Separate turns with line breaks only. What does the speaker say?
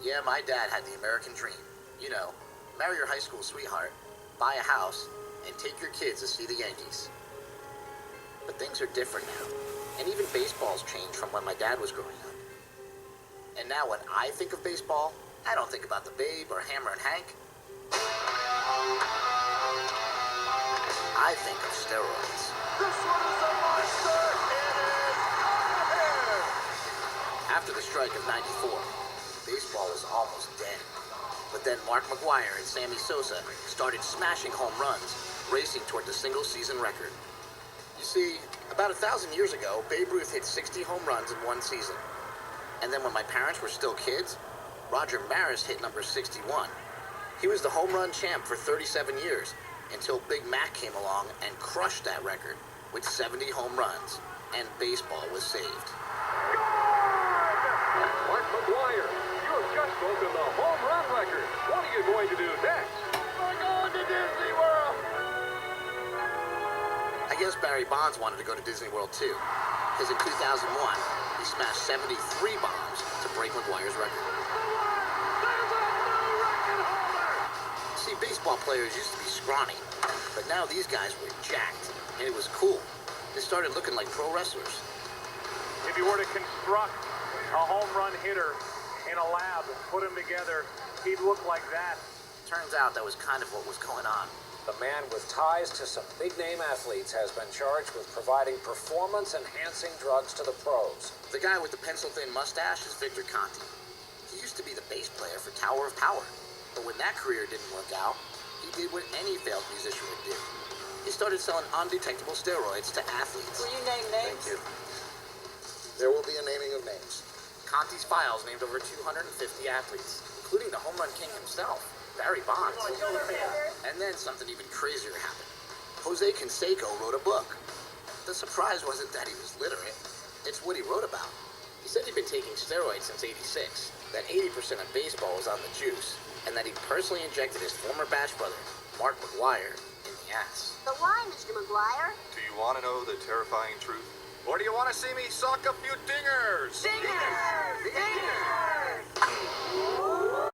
Yeah, my dad had the American dream. You know, marry your high school sweetheart, buy a house, and take your kids to see the Yankees. But things are different now, and even baseball's changed from when my dad was growing up. And now when I think of baseball, I don't think about the Babe or Hammer and Hank. I think of steroids.
This one is a monster! It is out of here!
After the strike of '94, baseball was almost dead. But then Mark McGwire and Sammy Sosa started smashing home runs, racing toward the single-season record. You see, about 1,000 years ago, Babe Ruth hit 60 home runs in one season. And then when my parents were still kids, Roger Maris hit number 61. He was the home run champ for 37 years, until Big Mac came along and crushed that record with 70 home runs, and baseball was saved.
Mark McGwire, you have just broken the home run record. What are you going to do next? We're going to Disney World!
I guess Barry Bonds wanted to go to Disney World too, because in 2001, he smashed 73 bombs to break McGwire's record.
There's a new record holder!
See, baseball players used to be scrawny, but now these guys were jacked, and it was cool. They started looking like pro wrestlers.
If you were to construct a home run hitter in a lab, put him together, he'd look like that.
Turns out that was kind of what was going on.
The man with ties to some big-name athletes has been charged with providing performance-enhancing drugs to the pros.
The guy with the pencil-thin mustache is Victor Conti. He used to be the bass player for Tower of Power, but when that career didn't work out, he did what any failed musician would do. He started selling undetectable steroids to athletes.
Will you name names?
Thank you. There will be a naming of names. Conti's files named over 250 athletes, including the home run king himself, Barry Bonds. And then something even crazier happened. Jose Canseco wrote a book. The surprise wasn't that he was literate. It's what he wrote about. He said he'd been taking steroids since '86, that 80% of baseball was on the juice, and that he personally injected his former batch brother, Mark McGwire, in the ass.
So why, Mr. McGuire?
Do you want to know the terrifying truth?
Or do you want to see me sock a few dingers?
Dingers! Dingers!